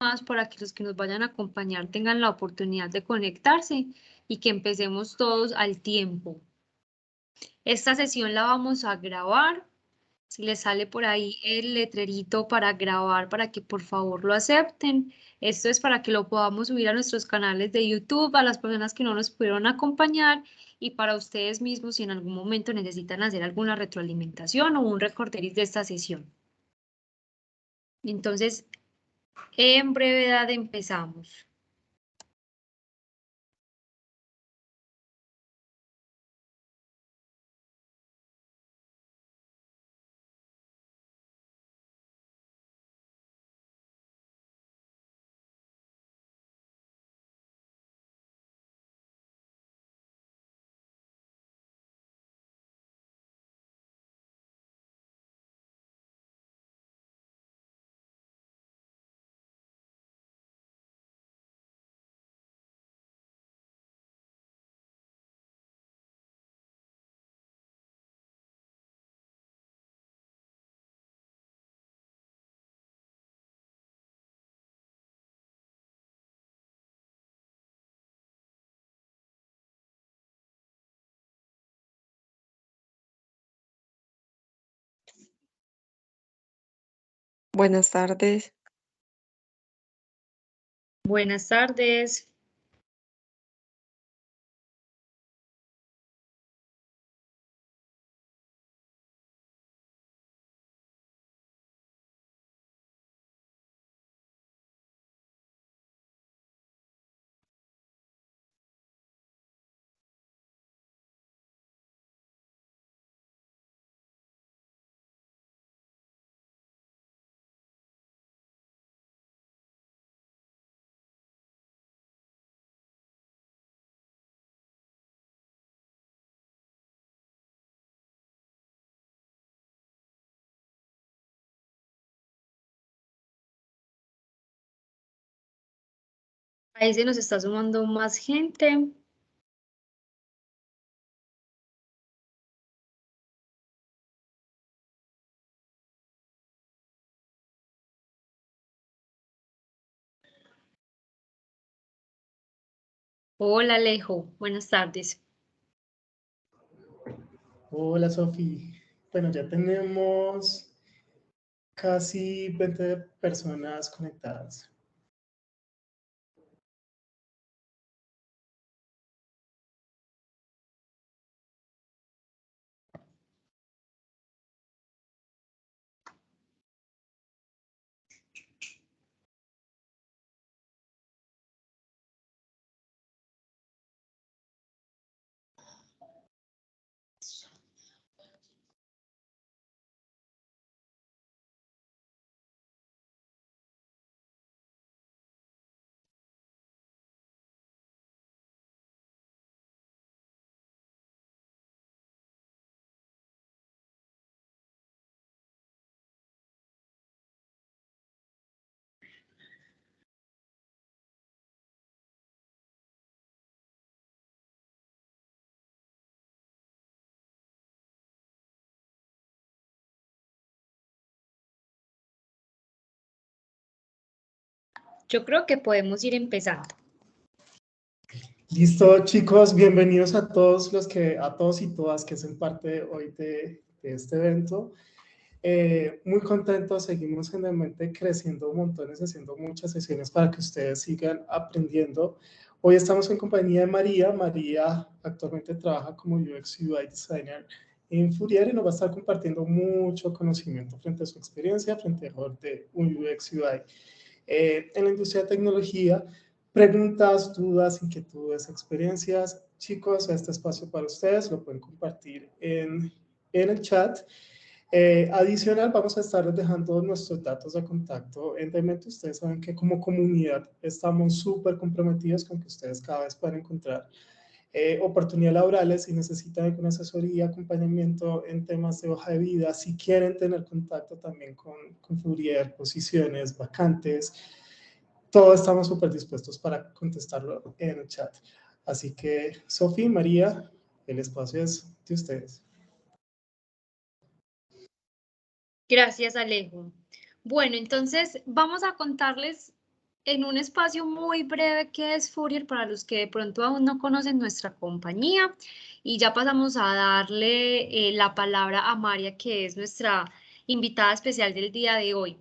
más para que los que nos vayan a acompañar tengan la oportunidad de conectarse y que empecemos todos al tiempo. Esta sesión la vamos a grabar. Si les sale por ahí el letrerito para grabar, para que por favor lo acepten. Esto es para que lo podamos subir a nuestros canales de YouTube, a las personas que no nos pudieron acompañar y para ustedes mismos si en algún momento necesitan hacer alguna retroalimentación o un recorderis de esta sesión. Entonces, en brevedad empezamos. Buenas tardes. Buenas tardes. Ahí se nos está sumando más gente. Hola Alejo, buenas tardes. Hola Sofi. Bueno, ya tenemos casi 20 personas conectadas. Yo creo que podemos ir empezando. Listo, chicos, bienvenidos a todos a todos y todas que hacen parte hoy de este evento. Muy contentos, seguimos en el mente creciendo montones, haciendo muchas sesiones para que ustedes sigan aprendiendo. Hoy estamos en compañía de María. María actualmente trabaja como UX UI Designer en Fourier y nos va a estar compartiendo mucho conocimiento frente a su experiencia, frente a un UX UI en la industria de tecnología. Preguntas, dudas, inquietudes, experiencias. Chicos, este espacio para ustedes lo pueden compartir en el chat. Adicional, vamos a estar dejando nuestros datos de contacto en mente. Ustedes saben que como comunidad estamos súper comprometidos con que ustedes cada vez puedan encontrar oportunidades laborales. Si necesitan alguna asesoría, acompañamiento en temas de hoja de vida, si quieren tener contacto también con Fourier, posiciones, vacantes, todos estamos súper dispuestos para contestarlo en el chat. Así que, Sofía, María, el espacio es de ustedes. Gracias, Alejo. Bueno, entonces vamos a contarles en un espacio muy breve que es Fourier para los que de pronto aún no conocen nuestra compañía y ya pasamos a darle la palabra a María, que es nuestra invitada especial del día de hoy.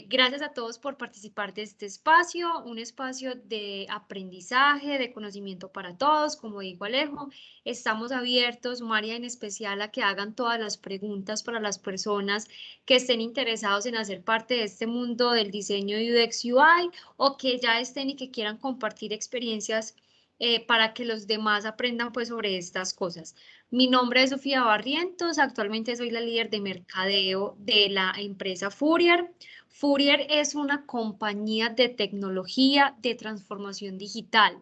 Gracias a todos por participar de este espacio, un espacio de aprendizaje, de conocimiento para todos, como dijo Alejo. Estamos abiertos, María en especial, a que hagan todas las preguntas para las personas que estén interesados en hacer parte de este mundo del diseño UX UI o que ya estén y que quieran compartir experiencias para que los demás aprendan pues sobre estas cosas. Mi nombre es Sofía Barrientos, actualmente soy la líder de mercadeo de la empresa Fourier. Fourier es una compañía de tecnología de transformación digital.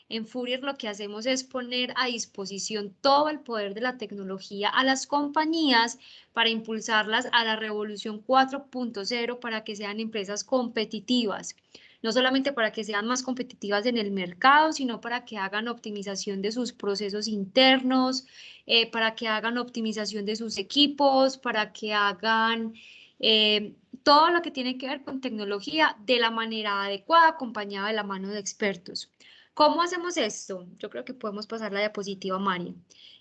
En Fourier lo que hacemos es poner a disposición todo el poder de la tecnología a las compañías para impulsarlas a la revolución 4.0 para que sean empresas competitivas. No solamente para que sean más competitivas en el mercado, sino para que hagan optimización de sus procesos internos, para que hagan optimización de sus equipos, para que hagan todo lo que tiene que ver con tecnología de la manera adecuada, acompañada de la mano de expertos. ¿Cómo hacemos esto? Yo creo que podemos pasar la diapositiva, Mari.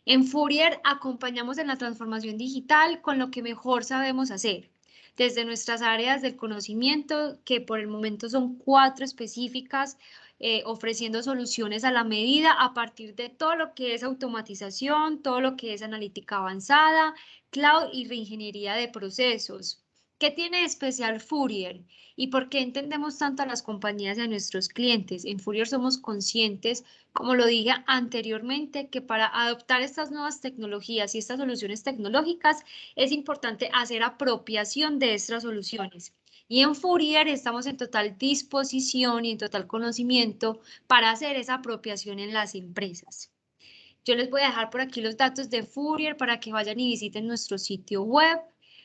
En Fourier acompañamos en la transformación digital con lo que mejor sabemos hacer, desde nuestras áreas del conocimiento, que por el momento son 4 específicas, ofreciendo soluciones a la medida a partir de todo lo que es automatización, todo lo que es analítica avanzada, cloud y reingeniería de procesos. ¿Qué tiene de especial Fourier? ¿Y por qué entendemos tanto a las compañías y a nuestros clientes? En Fourier somos conscientes, como lo dije anteriormente, que para adoptar estas nuevas tecnologías y estas soluciones tecnológicas es importante hacer apropiación de estas soluciones. Y en Fourier estamos en total disposición y en total conocimiento para hacer esa apropiación en las empresas. Yo les voy a dejar por aquí los datos de Fourier para que vayan y visiten nuestro sitio web,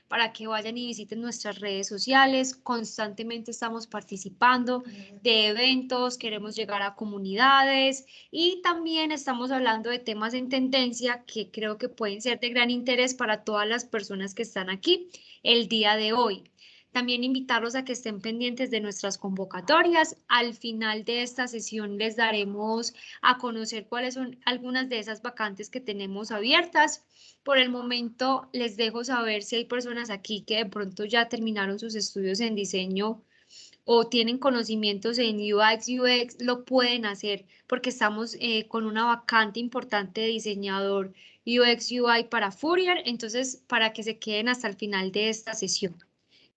para que vayan y visiten nuestras redes sociales. Constantemente estamos participando de eventos, queremos llegar a comunidades y también estamos hablando de temas en tendencia que creo que pueden ser de gran interés para todas las personas que están aquí el día de hoy. También invitarlos a que estén pendientes de nuestras convocatorias. Al final de esta sesión les daremos a conocer cuáles son algunas de esas vacantes que tenemos abiertas. Por el momento les dejo saber si hay personas aquí que de pronto ya terminaron sus estudios en diseño o tienen conocimientos en UX, UX, lo pueden hacer porque estamos con una vacante importante de diseñador UX, UI para Fourier, entonces para que se queden hasta el final de esta sesión.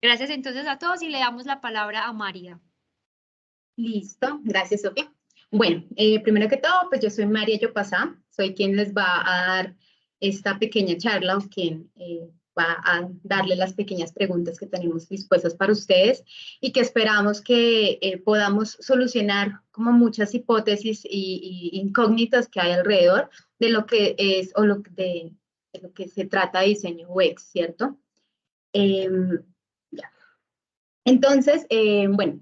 Gracias entonces a todos y le damos la palabra a María. Listo, gracias Sofía. Bueno, primero que todo, pues yo soy María Yopasá, soy quien les va a dar esta pequeña charla, quien va a darle las pequeñas preguntas que tenemos dispuestas para ustedes y que esperamos que podamos solucionar como muchas hipótesis y incógnitas que hay alrededor de lo que es o de lo que se trata de diseño UX, ¿cierto? Entonces, bueno,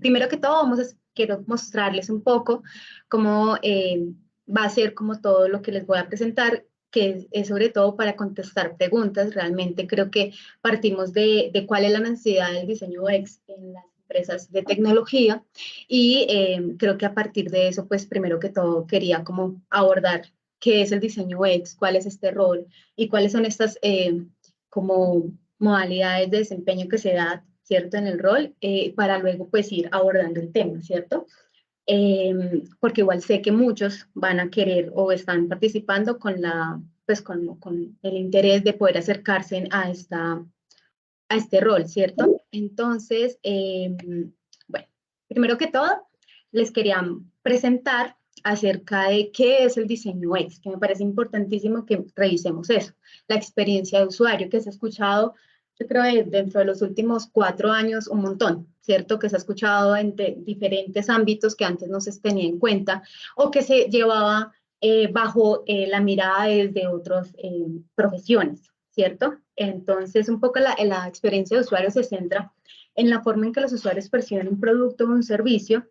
primero que todo quiero mostrarles un poco cómo va a ser como todo lo que les voy a presentar, que es sobre todo para contestar preguntas. Realmente creo que partimos de cuál es la necesidad del diseño UX en las empresas de tecnología y creo que a partir de eso, pues primero que todo quería como abordar qué es el diseño UX, cuál es este rol y cuáles son estas como modalidades de desempeño que se da, ¿cierto?, en el rol, para luego pues ir abordando el tema, ¿cierto? Porque igual sé que muchos van a querer o están participando con con el interés de poder acercarse a este rol, ¿cierto? Entonces, bueno, primero que todo, les quería presentar acerca de qué es el diseño UX, que me parece importantísimo que revisemos eso, la experiencia de usuario que se ha escuchado, yo creo, dentro de los últimos 4 años un montón, ¿cierto? Que se ha escuchado en diferentes ámbitos que antes no se tenía en cuenta o que se llevaba bajo la mirada desde otras profesiones, ¿cierto? Entonces, un poco la experiencia de usuario se centra en la forma en que los usuarios perciben un producto o un servicio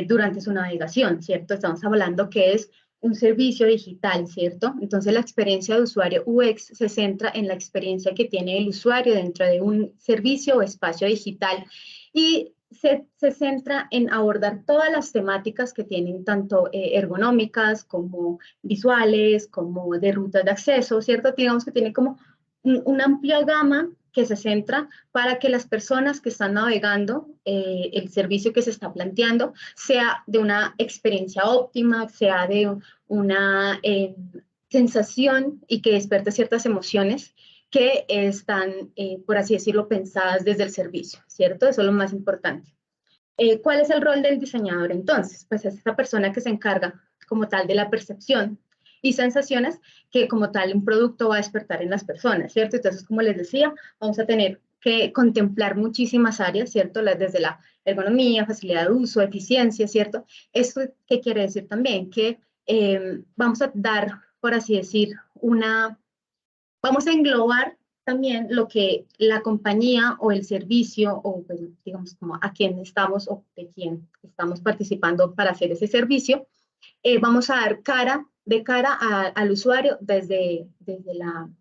durante su navegación, ¿cierto? Estamos hablando que es un servicio digital, ¿cierto? Entonces, la experiencia de usuario UX se centra en la experiencia que tiene el usuario dentro de un servicio o espacio digital y se centra en abordar todas las temáticas que tienen tanto ergonómicas como visuales, como de rutas de acceso, ¿cierto? Digamos que tiene como una amplia gama que se centra para que las personas que están navegando el servicio que se está planteando sea de una experiencia óptima, sea de una sensación y que despierte ciertas emociones que están, por así decirlo, pensadas desde el servicio, ¿cierto? Eso es lo más importante. ¿Cuál es el rol del diseñador entonces? Pues es esta persona que se encarga como tal de la percepción y sensaciones que como tal un producto va a despertar en las personas, ¿cierto? Entonces, como les decía, vamos a tener que contemplar muchísimas áreas, ¿cierto? Desde la ergonomía, facilidad de uso, eficiencia, ¿cierto? ¿Esto qué quiere decir también? Que vamos a dar, por así decir, vamos a englobar también lo que la compañía o el servicio o pues, digamos como a quién estamos o de quién estamos participando para hacer ese servicio, vamos a dar de cara al usuario desde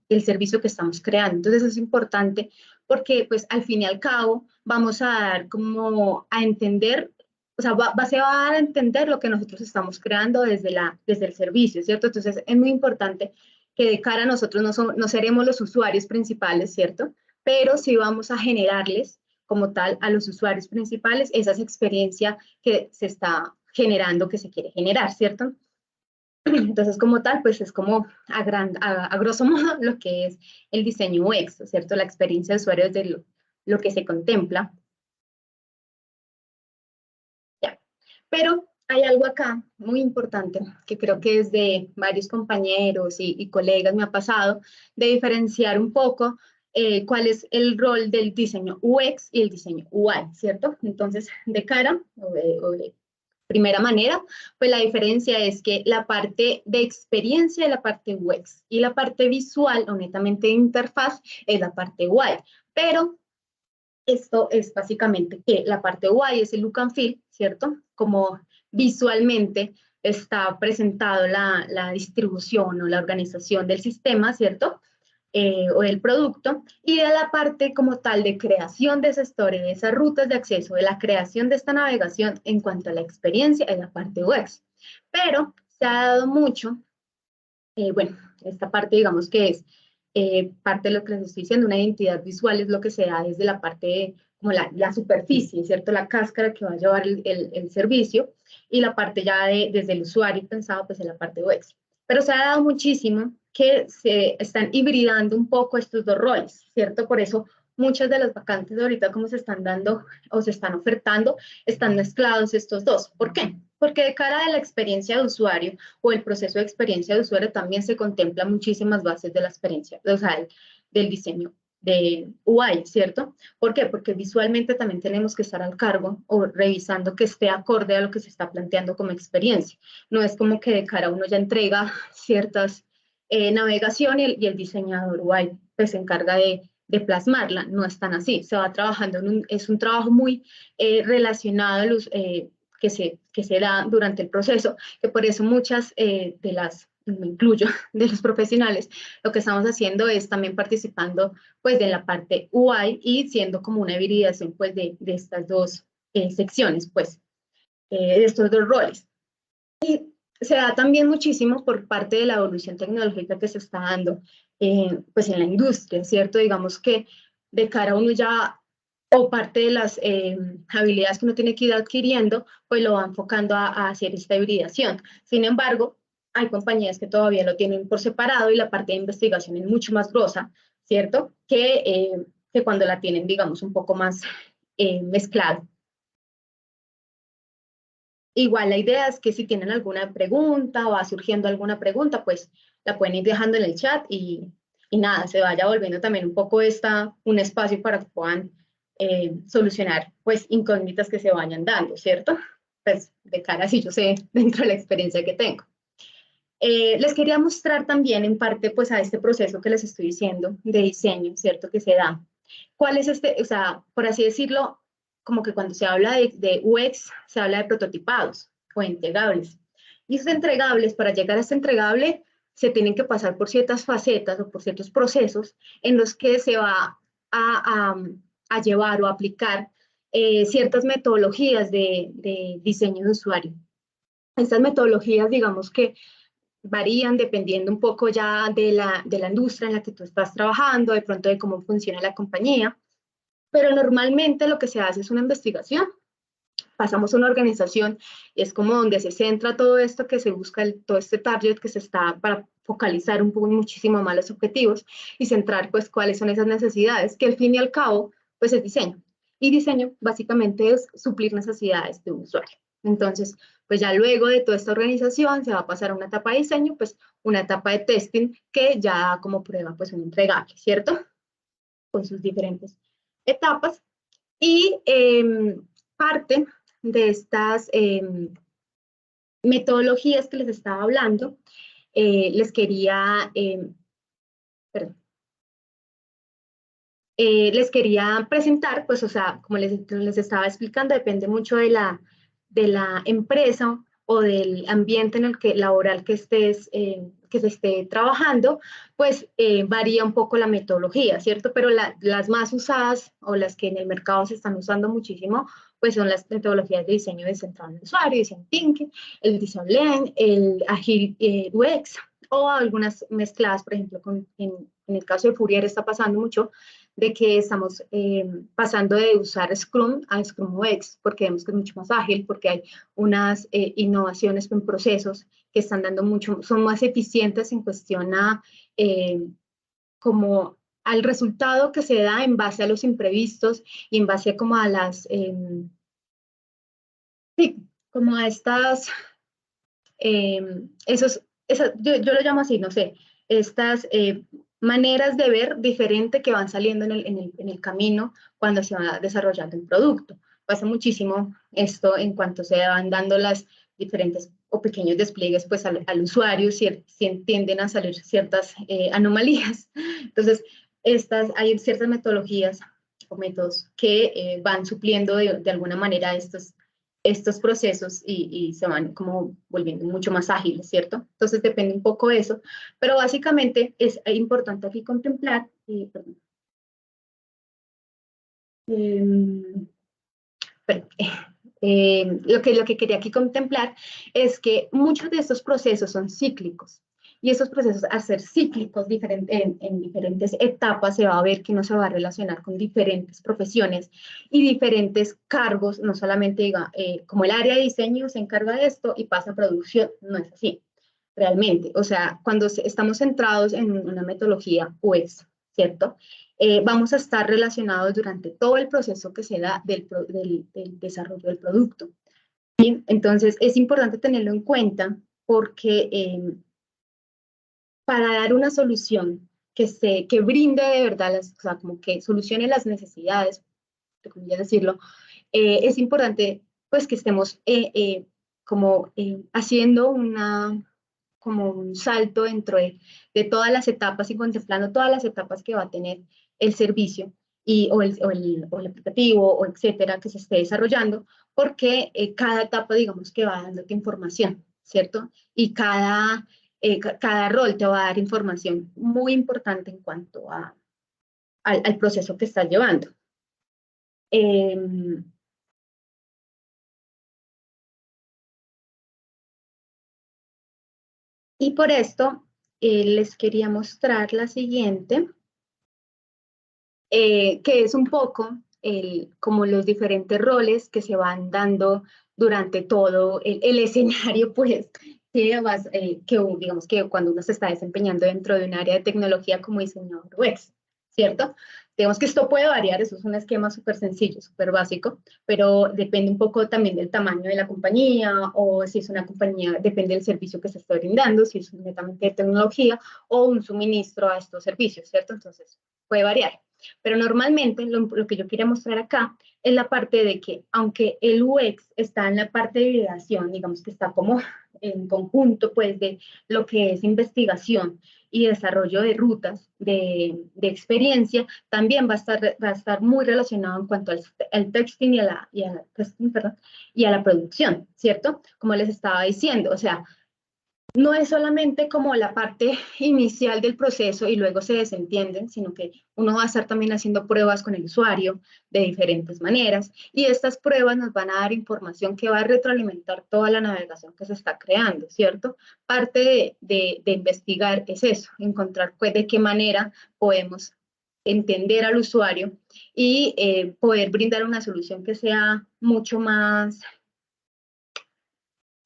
el servicio que estamos creando. Entonces es importante porque pues al fin y al cabo vamos a dar como a entender, o sea, se va a dar a entender lo que nosotros estamos creando desde el servicio, ¿cierto? Entonces es muy importante que de cara a nosotros no seremos los usuarios principales, ¿cierto? Pero sí vamos a generarles como tal a los usuarios principales esa experiencia que se está generando, que se quiere generar, ¿cierto? Entonces, como tal, pues es como a grosso modo lo que es el diseño UX, ¿cierto? La experiencia de usuario de lo que se contempla. Ya. Pero hay algo acá muy importante que creo que desde varios compañeros y colegas me ha pasado, de diferenciar un poco cuál es el rol del diseño UX y el diseño UI, ¿cierto? Entonces, de cara o de primera manera, pues la diferencia es que la parte de experiencia es la parte UX y la parte visual o netamente de interfaz es la parte UI. Pero esto es básicamente que la parte UI es el look and feel, ¿cierto? Como visualmente está presentado la distribución o la organización del sistema, ¿cierto? O del producto, y de la parte como tal de creación de esa historia, de esas rutas de acceso, de la creación de esta navegación en cuanto a la experiencia en la parte UX. Pero se ha dado mucho, bueno, esta parte digamos que es parte de lo que les estoy diciendo, una identidad visual es lo que se da desde la parte de, como la superficie, ¿cierto? La cáscara que va a llevar el servicio y la parte ya desde el usuario pensado pues en la parte UX. Pero se ha dado muchísimo que se están hibridando un poco estos dos roles, ¿cierto? Por eso muchas de las vacantes de ahorita como se están dando o se están ofertando, están mezclados estos dos. ¿Por qué? Porque de cara a la experiencia de usuario o el proceso de experiencia de usuario también se contempla muchísimas bases de la experiencia, o sea, del diseño de UI, ¿cierto? ¿Por qué? Porque visualmente también tenemos que estar al cargo o revisando que esté acorde a lo que se está planteando como experiencia. No es como que de cara uno ya entrega ciertas navegación y el diseñador UI pues se encarga de plasmarla, no es tan así, se va trabajando, es un trabajo muy relacionado a los, que se da durante el proceso, que por eso muchas de las, me incluyo, de los profesionales, lo que estamos haciendo es también participando pues de la parte UI y siendo como una hibridación pues de estas dos secciones pues, de estos dos roles. Y se da también muchísimo por parte de la evolución tecnológica que se está dando pues en la industria, ¿cierto? Digamos que de cara a uno ya o parte de las habilidades que uno tiene que ir adquiriendo, pues lo va enfocando a hacer esta hibridación. Sin embargo, hay compañías que todavía lo tienen por separado y la parte de investigación es mucho más grosa, ¿cierto? Que cuando la tienen, digamos, un poco más mezclado. Igual la idea es que si tienen alguna pregunta o va surgiendo alguna pregunta, pues la pueden ir dejando en el chat y nada, se vaya volviendo también un poco un espacio para que puedan solucionar pues incógnitas que se vayan dando, ¿cierto? Pues de cara a si yo sé dentro de la experiencia que tengo. Les quería mostrar también en parte pues a este proceso que les estoy diciendo de diseño, ¿cierto? Que se da. ¿Cuál es o sea, por así decirlo, como que cuando se habla de UX, se habla de prototipados o entregables. Y esos entregables, para llegar a este entregable, se tienen que pasar por ciertas facetas o por ciertos procesos en los que se va a llevar o aplicar ciertas metodologías de diseño de usuario. Estas metodologías, digamos que varían dependiendo un poco ya de la industria en la que tú estás trabajando, de pronto de cómo funciona la compañía, pero normalmente lo que se hace es una investigación. Pasamos a una organización y es como donde se centra todo esto que se busca, todo este target que se está para focalizar un poco muchísimo más los objetivos y centrar pues cuáles son esas necesidades, que al fin y al cabo pues es diseño. Y diseño básicamente es suplir necesidades de un usuario. Entonces, pues ya luego de toda esta organización se va a pasar a una etapa de diseño, pues una etapa de testing que ya como prueba pues un entregable, ¿cierto? Con sus diferentes etapas. Y parte de estas metodologías que les estaba hablando, les quería presentar, pues, o sea, como les estaba explicando, depende mucho de la empresa o del ambiente en el que laboral que se esté trabajando, pues varía un poco la metodología, ¿cierto? Pero las más usadas o las que en el mercado se están usando muchísimo, pues son las metodologías de diseño centrado en el usuario, Design Thinking, el Design Lean, el Agile UX, o algunas mezcladas, por ejemplo, en el caso de Fourier está pasando mucho de que estamos pasando de usar Scrum a Scrum UX, porque vemos que es mucho más ágil, porque hay unas innovaciones en procesos que están dando mucho, son más eficientes en cuestión a como al resultado que se da en base a los imprevistos y en base como a las, sí, como a estas, yo lo llamo así, no sé, estas maneras de ver diferente que van saliendo en el camino cuando se va desarrollando un producto. Pasa muchísimo esto en cuanto se van dando las diferentes o pequeños despliegues pues al usuario, si tienden a salir ciertas anomalías. Entonces, hay ciertas metodologías o métodos que van supliendo de alguna manera estos procesos y se van como volviendo mucho más ágiles, ¿cierto? Entonces depende un poco de eso, pero básicamente es importante aquí contemplar, lo que quería aquí contemplar es que muchos de estos procesos son cíclicos. Y esos procesos, al ser cíclicos en diferentes etapas, se va a ver que uno se va a relacionar con diferentes profesiones y diferentes cargos, no solamente diga, como el área de diseño se encarga de esto y pasa a producción, no es así, realmente. O sea, cuando estamos centrados en una metodología UX, ¿cierto? Vamos a estar relacionados durante todo el proceso que se da del desarrollo del producto. ¿Sí? Entonces, es importante tenerlo en cuenta porque para dar una solución que brinde de verdad, o sea, como que solucione las necesidades, como ya decirlo, es importante pues que estemos haciendo como un salto dentro de todas las etapas y contemplando todas las etapas que va a tener el servicio o el aplicativo o etcétera que se esté desarrollando, porque cada etapa digamos que va dándote información, ¿cierto? Y cada rol te va a dar información muy importante en cuanto al proceso que estás llevando. Y por esto les quería mostrar la siguiente, que es un poco como los diferentes roles que se van dando durante todo el escenario, pues, digamos que cuando uno se está desempeñando dentro de un área de tecnología como diseñador UX, ¿cierto? Digamos que esto puede variar, eso es un esquema súper sencillo, súper básico, pero depende un poco también del tamaño de la compañía o si es una compañía, depende del servicio que se está brindando, si es netamente de tecnología o un suministro a estos servicios, ¿cierto? Entonces, puede variar. Pero normalmente lo que yo quería mostrar acá es la parte de que, aunque el UX está en la parte de ideación, digamos que está como en conjunto, pues, de lo que es investigación y desarrollo de rutas de experiencia, también va a estar muy relacionado en cuanto al texting y a la producción, ¿cierto? Como les estaba diciendo, o sea, no es solamente como la parte inicial del proceso y luego se desentienden, sino que uno va a estar también haciendo pruebas con el usuario de diferentes maneras y estas pruebas nos van a dar información que va a retroalimentar toda la navegación que se está creando, ¿cierto? Parte de investigar es eso, encontrar pues de qué manera podemos entender al usuario y poder brindar una solución que sea mucho más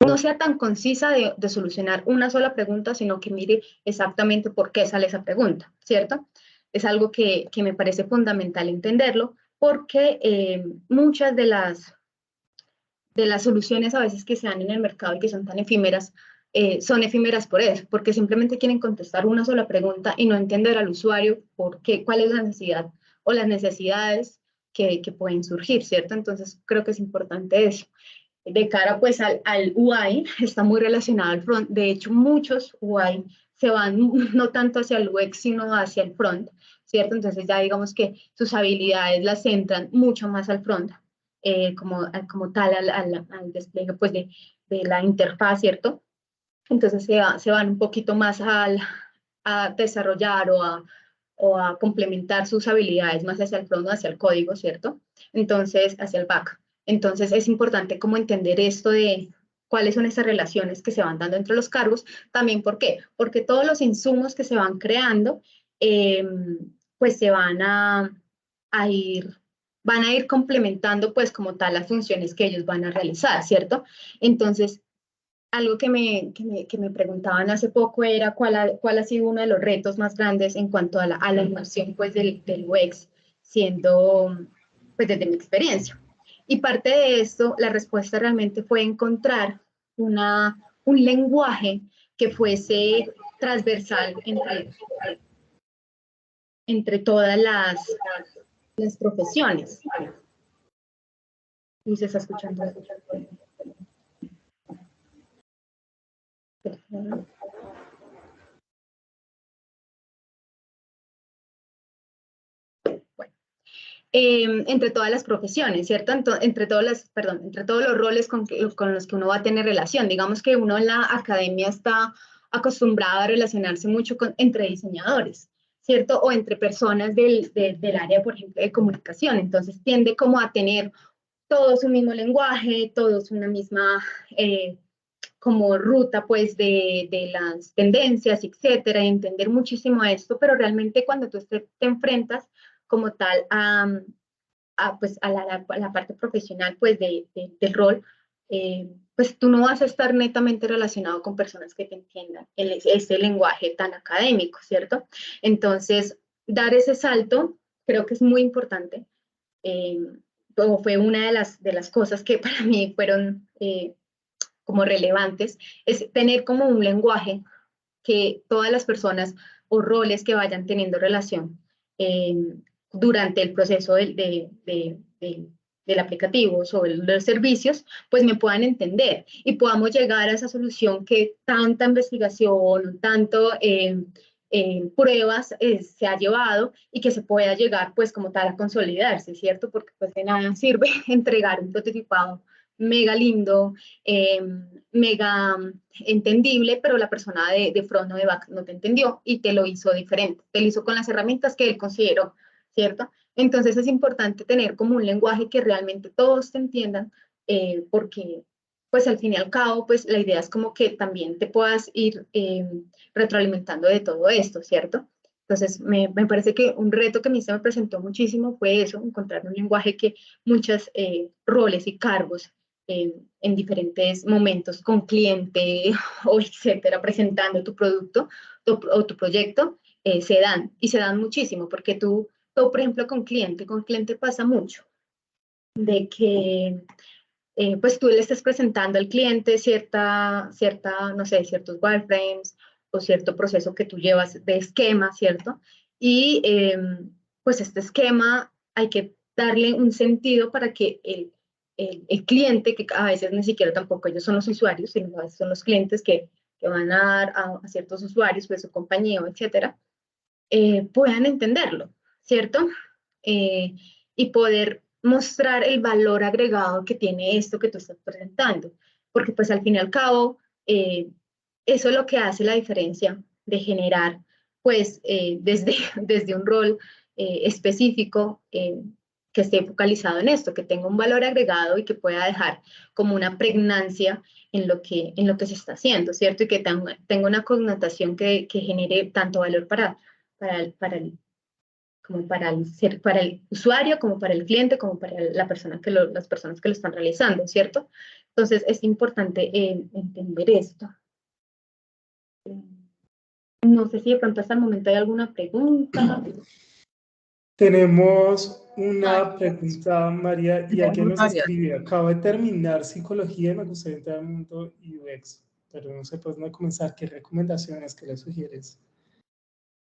no sea tan concisa de solucionar una sola pregunta, sino que mire exactamente por qué sale esa pregunta, ¿cierto? Es algo que me parece fundamental entenderlo, porque muchas de las soluciones a veces que se dan en el mercado y que son efímeras por eso, porque simplemente quieren contestar una sola pregunta y no entender al usuario por qué, cuál es la necesidad o las necesidades que pueden surgir, ¿cierto? Entonces creo que es importante eso de cara pues al UI, está muy relacionado al front. De hecho, muchos UI se van no tanto hacia el UX, sino hacia el front, ¿cierto? Entonces ya digamos que sus habilidades las centran mucho más al front, como tal al despliegue pues de la interfaz, ¿cierto? Entonces se van un poquito más a desarrollar o a complementar sus habilidades más hacia el front o hacia el código, ¿cierto? Entonces, hacia el back. Entonces, es importante como entender esto de cuáles son esas relaciones que se van dando entre los cargos. También, ¿por qué? Porque todos los insumos que se van creando, eh, pues se a ir, van a ir complementando, pues como tal, las funciones que ellos van a realizar, ¿cierto? Entonces, algo que me preguntaban hace poco era cuál ha sido uno de los retos más grandes en cuanto a la inmersión pues, del UX, siendo pues desde mi experiencia. Y parte de esto, la respuesta realmente fue encontrar un lenguaje que fuese transversal entre todas las profesiones. Y se está escuchando. Entre todas las profesiones, ¿cierto? Entre entre todos los roles con los que uno va a tener relación. Digamos que uno en la academia está acostumbrado a relacionarse mucho entre diseñadores, ¿cierto? O entre personas del área, por ejemplo, de comunicación. Entonces tiende como a tener todos un mismo lenguaje, todos una misma como ruta pues de las tendencias, etcétera, y entender muchísimo esto, pero realmente cuando tú te enfrentas como tal pues a la parte profesional pues del rol, pues tú no vas a estar netamente relacionado con personas que te entiendan ese lenguaje tan académico, ¿cierto? Entonces, dar ese salto creo que es muy importante. Eh, fue una de las cosas que para mí fueron como relevantes, es tener como un lenguaje que todas las personas o roles que vayan teniendo relación eh, durante el proceso del aplicativo o de los servicios, pues me puedan entender y podamos llegar a esa solución que tanta investigación, tanto pruebas se ha llevado y que se pueda llegar pues como tal a consolidarse, ¿cierto? Porque pues de nada sirve entregar un prototipado mega lindo, mega entendible, pero la persona de front o de back no te entendió y te lo hizo diferente, te lo hizo con las herramientas que él consideró, ¿cierto? Entonces es importante tener como un lenguaje que realmente todos te entiendan, porque pues al fin y al cabo, pues la idea es como que también te puedas ir retroalimentando de todo esto, ¿cierto? Entonces, me parece que un reto que a mí se me presentó muchísimo fue eso, encontrar un lenguaje que muchos roles y cargos en diferentes momentos con cliente o etcétera, presentando tu producto o tu proyecto, se dan y se dan muchísimo porque tú, por ejemplo, con cliente pasa mucho de que pues tú le estás presentando al cliente no sé, ciertos wireframes o cierto proceso que tú llevas de esquema, ¿cierto? Y pues este esquema hay que darle un sentido para que el cliente, que a veces ni siquiera tampoco ellos son los usuarios, sino a veces son los clientes que van a dar a ciertos usuarios, pues su compañía, etcétera, puedan entenderlo, ¿cierto? Eh, y poder mostrar el valor agregado que tiene esto que tú estás presentando. Porque pues al fin y al cabo, eso es lo que hace la diferencia de generar, pues, desde un rol específico que esté focalizado en esto, que tenga un valor agregado y que pueda dejar como una pregnancia en lo que se está haciendo, ¿cierto? Y que tenga una connotación que genere tanto valor como para el usuario, como para el cliente, como para la persona las personas que lo están realizando, ¿cierto? Entonces, es importante entender esto. No sé si de pronto hasta el momento hay alguna pregunta. Tenemos una pregunta, María, y alguien nos María, escribe, acabo de terminar psicología y me gustaría entrar al mundo UX, pero no sé por dónde comenzar, ¿qué recomendaciones, qué le sugieres?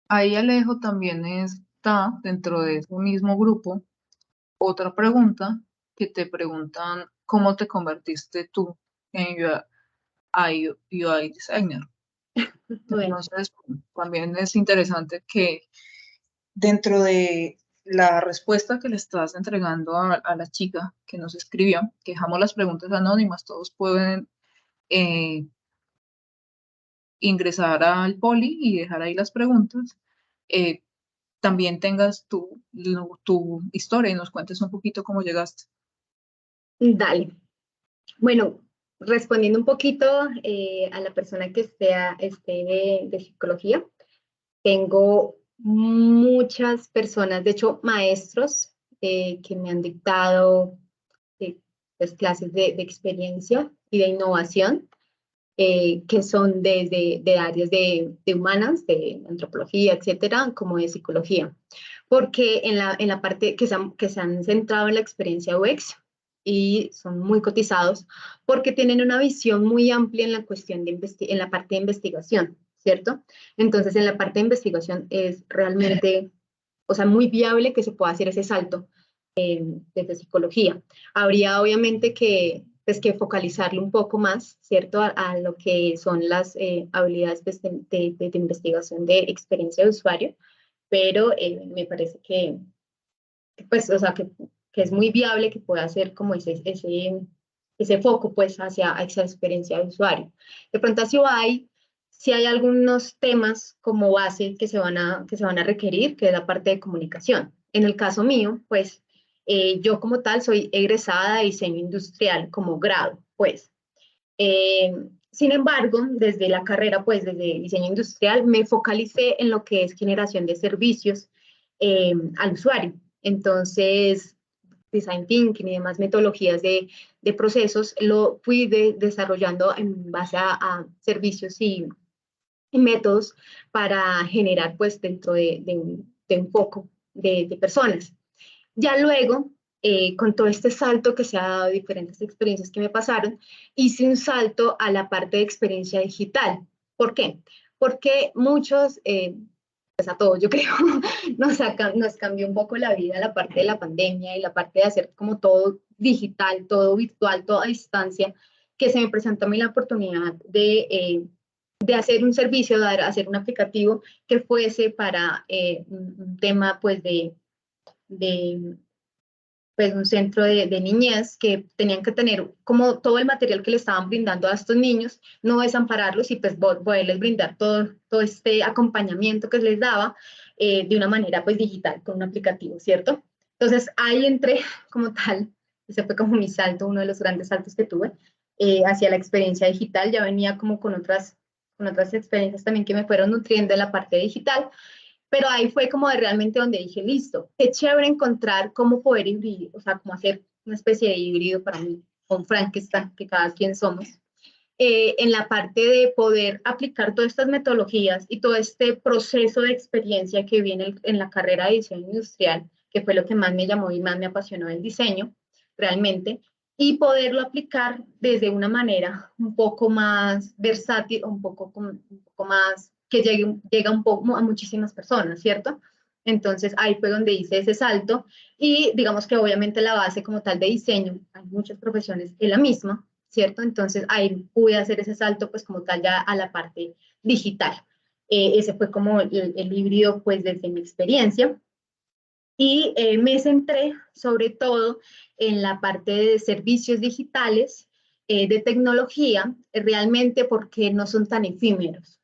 ahí Alejo también está dentro de ese mismo grupo. Otra pregunta que te preguntan, ¿cómo te convertiste tú en UI designer? Bueno, Entonces, también es interesante que dentro de la respuesta que le estás entregando a la chica que nos escribió, que dejamos las preguntas anónimas, todos pueden eh, ingresar al poli y dejar ahí las preguntas. eh, También tengas tu historia y nos cuentes un poquito cómo llegaste. dale. Bueno, respondiendo un poquito a la persona que esté de psicología, tengo muchas personas, de hecho, maestros que me han dictado pues, clases de experiencia y de innovación, que son de áreas de humanas, de antropología, etcétera, como de psicología. Porque en la parte que se han centrado en la experiencia UX y son muy cotizados porque tienen una visión muy amplia en la cuestión en la parte de investigación, ¿cierto? Entonces, en la parte de investigación es realmente, o sea, muy viable que se pueda hacer ese salto desde psicología. Habría obviamente pues, que focalizarlo un poco más, ¿cierto? A lo que son las habilidades pues, de investigación de experiencia de usuario, pero me parece pues, o sea, que es muy viable que pueda ser como ese foco pues hacia esa experiencia de usuario. De pronto si hay algunos temas como base que se van a requerir, que es la parte de comunicación. En el caso mío, pues yo como tal soy egresada de diseño industrial como grado, pues. Eh, Sin embargo, desde la carrera, pues desde diseño industrial, me focalicé en lo que es generación de servicios al usuario. Entonces, design thinking y demás metodologías de procesos lo fui desarrollando en base a servicios y métodos para generar pues dentro de un foco de personas. Ya luego, con todo este salto que se ha dado, diferentes experiencias que me pasaron, hice un salto a la parte de experiencia digital. ¿Por qué? Porque muchos, pues a todos yo creo, nos cambió un poco la vida la parte de la pandemia y la parte de hacer como todo digital, todo virtual, todo a distancia, que se me presentó a mí la oportunidad de hacer un servicio, de hacer un aplicativo que fuese para un tema pues de pues un centro de niñez que tenían que tener como todo el material que le estaban brindando a estos niños, no desampararlos y pues poderles brindar todo este acompañamiento que les daba de una manera pues digital, con un aplicativo, ¿cierto? Entonces ahí entré como tal, ese fue como mi salto, uno de los grandes saltos que tuve hacia la experiencia digital, ya venía como con otras experiencias también que me fueron nutriendo en la parte digital, pero ahí fue como de realmente donde dije, listo, qué chévere encontrar cómo poder híbrido, o sea, cómo hacer una especie de híbrido para mí, con Frankenstein, que cada quien somos, en la parte de poder aplicar todas estas metodologías y todo este proceso de experiencia que viene en la carrera de diseño industrial, que fue lo que más me llamó y más me apasionó del diseño, realmente, y poderlo aplicar desde una manera un poco más versátil, un poco más que llega un poco a muchísimas personas, ¿cierto? Entonces ahí fue donde hice ese salto y digamos que obviamente la base como tal de diseño, hay muchas profesiones, es la misma, ¿cierto? Entonces ahí pude hacer ese salto pues como tal ya a la parte digital. Ese fue como el híbrido pues desde mi experiencia y me centré sobre todo en la parte de servicios digitales de tecnología, realmente porque no son tan efímeros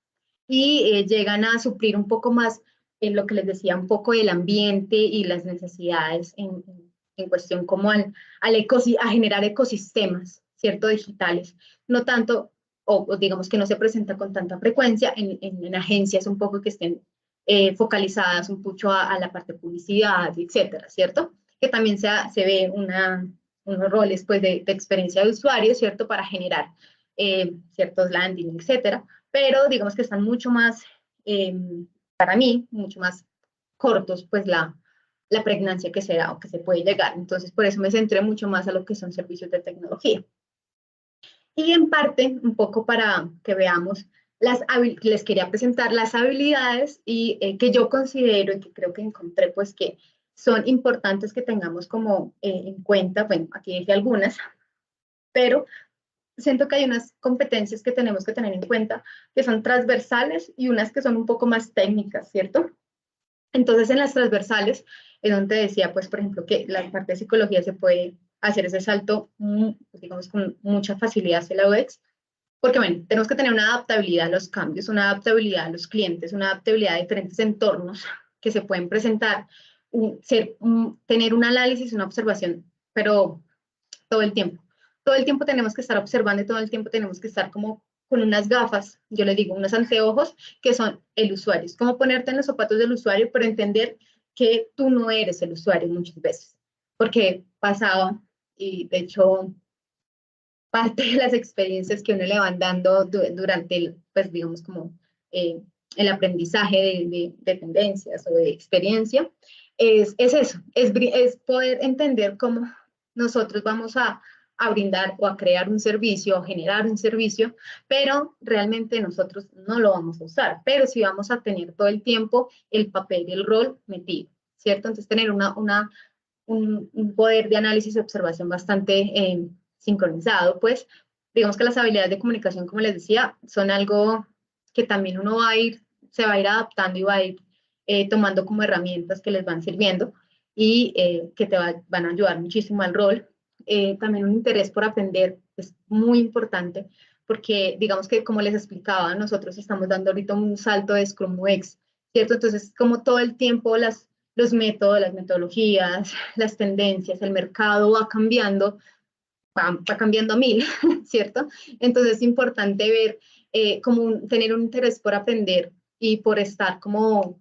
y llegan a suplir un poco más en lo que les decía, un poco del ambiente y las necesidades en cuestión como a generar ecosistemas, ¿cierto? Digitales, no tanto, o digamos que no se presenta con tanta frecuencia en agencias un poco que estén focalizadas un poco a la parte de publicidad, etcétera, ¿cierto? Que también se ve unos roles pues, de experiencia de usuario, ¿cierto? Para generar ciertos landing, etcétera, pero digamos que están mucho más, para mí, mucho más cortos, pues la pregnancia que se da o que se puede llegar. Entonces, por eso me centré mucho más a lo que son servicios de tecnología. Y en parte, un poco para que veamos, les quería presentar las habilidades y que yo considero y que creo que encontré, pues que son importantes que tengamos como en cuenta. Bueno, aquí dije algunas, pero siento que hay unas competencias que tenemos que tener en cuenta que son transversales y unas que son un poco más técnicas, ¿cierto? Entonces, en las transversales, es donde decía, pues, por ejemplo, que la parte de psicología se puede hacer ese salto, digamos, con mucha facilidad hacia la UX, porque, bueno, tenemos que tener una adaptabilidad a los cambios, una adaptabilidad a los clientes, una adaptabilidad a diferentes entornos que se pueden presentar, tener un análisis, una observación, pero todo el tiempo. Todo el tiempo tenemos que estar observando y todo el tiempo tenemos que estar como con unas gafas, yo le digo, unos anteojos que son el usuario. Es como ponerte en los zapatos del usuario, pero entender que tú no eres el usuario muchas veces. Porque pasaba, y de hecho, parte de las experiencias que uno le van dando durante el, pues digamos como el aprendizaje de tendencias o de experiencia, es eso, es poder entender cómo nosotros vamos a brindar o a crear un servicio o generar un servicio, pero realmente nosotros no lo vamos a usar, pero sí vamos a tener todo el tiempo el papel y el rol metido, ¿cierto? Entonces tener un poder de análisis y observación bastante sincronizado, pues digamos que las habilidades de comunicación, como les decía, son algo que también uno se va a ir adaptando y va a ir tomando como herramientas que les van sirviendo y que van a ayudar muchísimo al rol. También un interés por aprender es muy importante porque digamos que como les explicaba, nosotros estamos dando ahorita un salto de Scrum UX, ¿cierto? Entonces como todo el tiempo los métodos, las metodologías, las tendencias, el mercado va cambiando, va cambiando a mil, ¿cierto? Entonces es importante ver, tener un interés por aprender y por estar como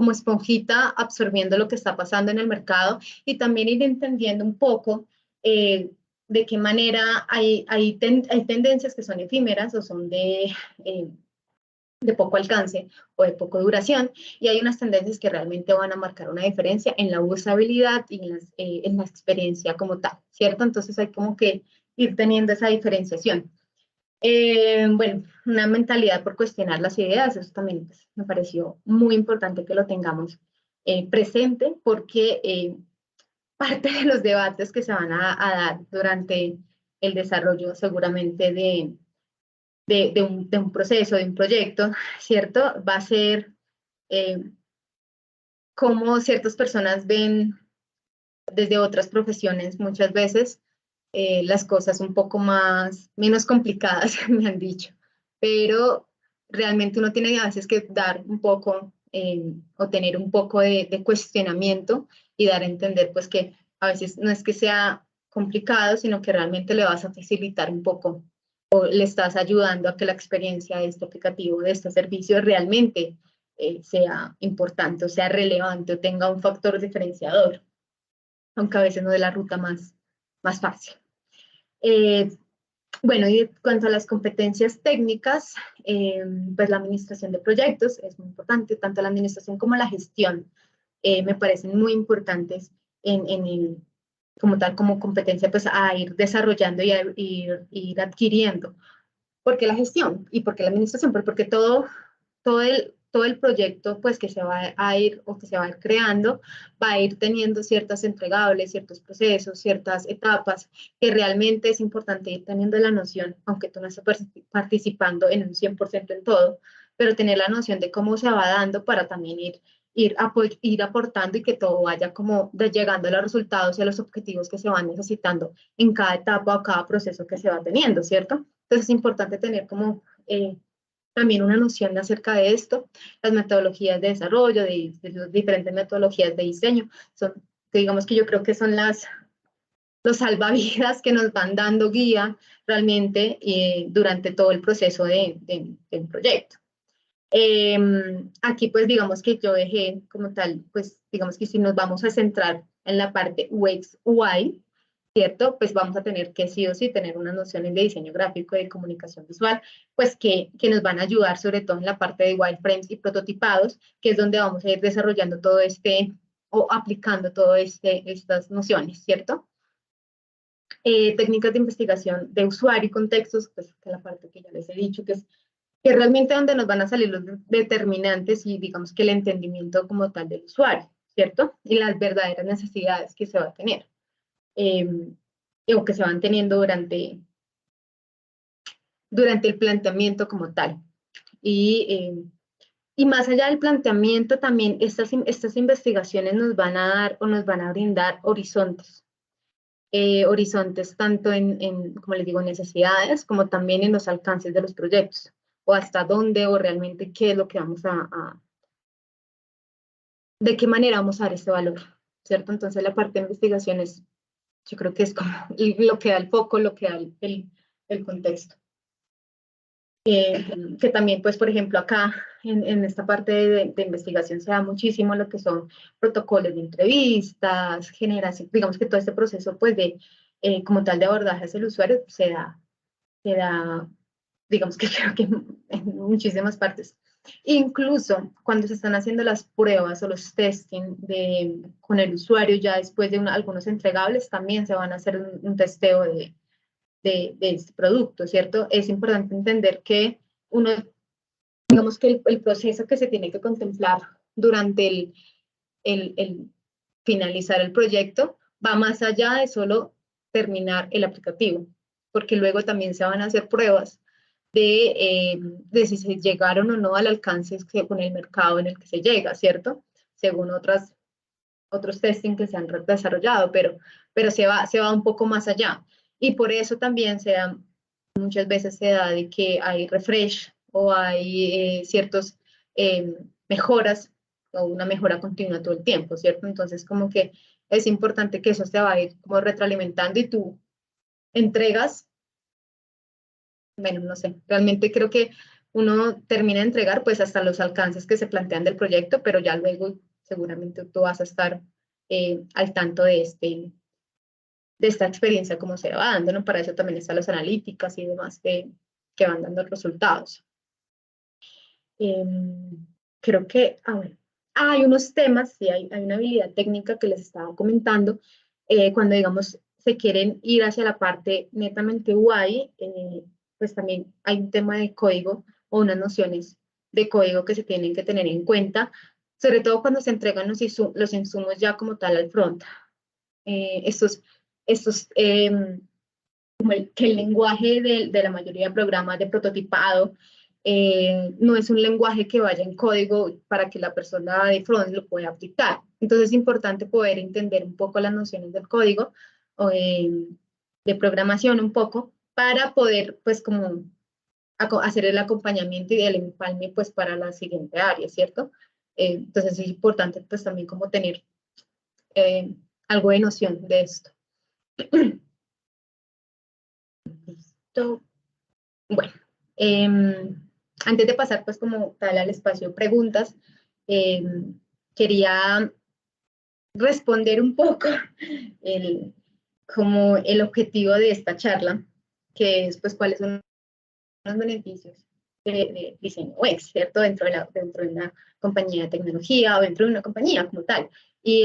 esponjita absorbiendo lo que está pasando en el mercado y también ir entendiendo un poco de qué manera hay tendencias que son efímeras o son de poco alcance o de poco duración, y hay unas tendencias que realmente van a marcar una diferencia en la usabilidad y en la experiencia como tal, ¿cierto? Entonces hay como que ir teniendo esa diferenciación. Bueno, una mentalidad por cuestionar las ideas, eso también pues, me pareció muy importante que lo tengamos presente porque parte de los debates que se van a dar durante el desarrollo seguramente de un proceso, de un proyecto, ¿cierto? Va a ser cómo ciertas personas ven desde otras profesiones muchas veces las cosas un poco menos complicadas, me han dicho, pero realmente uno tiene a veces que dar un poco o tener un poco de cuestionamiento y dar a entender pues que a veces no es que sea complicado, sino que realmente le vas a facilitar un poco o le estás ayudando a que la experiencia de este aplicativo, de este servicio realmente sea importante o sea relevante o tenga un factor diferenciador, aunque a veces no de la ruta más fácil. Bueno, y en cuanto a las competencias técnicas, pues la administración de proyectos es muy importante, tanto la administración como la gestión me parecen muy importantes como tal, como competencia, pues a ir desarrollando y a ir adquiriendo. ¿Por qué la gestión? ¿Y por qué la administración? Pues porque todo el proyecto pues que se va a ir o que se va a ir creando va a ir teniendo ciertas entregables, ciertos procesos, ciertas etapas que realmente es importante ir teniendo la noción, aunque tú no estés participando en un 100% en todo, pero tener la noción de cómo se va dando para también ir ir aportando y que todo vaya como llegando a los resultados y a los objetivos que se van necesitando en cada etapa o cada proceso que se va teniendo, ¿cierto? Entonces es importante tener como también una noción acerca de esto. Las metodologías de desarrollo, de las diferentes metodologías de diseño, son, digamos que yo creo que son los salvavidas que nos van dando guía realmente durante todo el proceso del proyecto. Aquí pues digamos que yo dejé como tal, pues digamos que si nos vamos a centrar en la parte UX, UI, ¿cierto? Pues vamos a tener que sí o sí tener unas nociones de diseño gráfico y de comunicación visual, pues que nos van a ayudar sobre todo en la parte de wireframes y prototipados, que es donde vamos a ir desarrollando todo o aplicando todas estas nociones, ¿cierto? Técnicas de investigación de usuario y contextos, pues que es la parte que ya les he dicho, que es que realmente donde nos van a salir los determinantes y digamos que el entendimiento como tal del usuario, ¿cierto? Y las verdaderas necesidades que se va a tener, o que se van teniendo durante el planteamiento como tal. Y más allá del planteamiento, también estas investigaciones nos van a dar o nos van a brindar horizontes. Horizontes tanto como les digo, necesidades, como también en los alcances de los proyectos, o hasta dónde o realmente qué es lo que vamos de qué manera vamos a dar este valor, ¿cierto? Entonces la parte de investigación yo creo que es como lo que da el foco, lo que da el contexto. Que también, pues, por ejemplo, acá en esta parte de investigación se da muchísimo lo que son protocolos de entrevistas, generación, digamos que todo este proceso, pues, como tal de abordaje hacia el usuario se da, digamos que creo que en muchísimas partes. Incluso cuando se están haciendo las pruebas o los testing con el usuario, ya después de algunos entregables, también se van a hacer un testeo de este producto, ¿cierto? Es importante entender que digamos que el proceso que se tiene que contemplar durante el finalizar el proyecto va más allá de solo terminar el aplicativo, porque luego también se van a hacer pruebas de si se llegaron o no al alcance con el mercado en el que se llega, ¿cierto? Según otros testing que se han desarrollado, pero se va un poco más allá. Y por eso también muchas veces se da de que hay refresh o hay ciertas mejoras o una mejora continua todo el tiempo, ¿cierto? Entonces como que es importante que eso se va a ir como retroalimentando y tú entregas, bueno, no sé, realmente creo que uno termina de entregar pues hasta los alcances que se plantean del proyecto, pero ya luego seguramente tú vas a estar al tanto de esta experiencia como se va dando, ¿no? Para eso también están las analíticas y demás que van dando resultados. Creo que, bueno, hay unos temas, sí, hay una habilidad técnica que les estaba comentando, cuando, digamos, se quieren ir hacia la parte netamente UI, pues también hay un tema de código o unas nociones de código que se tienen que tener en cuenta, sobre todo cuando se entregan los insumos ya como tal al front. Como que el lenguaje de la mayoría de programas de prototipado no es un lenguaje que vaya en código para que la persona de front lo pueda aplicar. Entonces es importante poder entender un poco las nociones del código o de programación un poco para poder pues como hacer el acompañamiento y el empalme pues para la siguiente área, ¿cierto? Entonces es importante pues también como tener algo de noción de esto. Listo. Bueno, antes de pasar pues como tal al espacio de preguntas, quería responder un poco como el objetivo de esta charla, que es pues cuáles son los beneficios de diseño UX, ¿cierto? Dentro de una compañía de tecnología o dentro de una compañía como tal. Y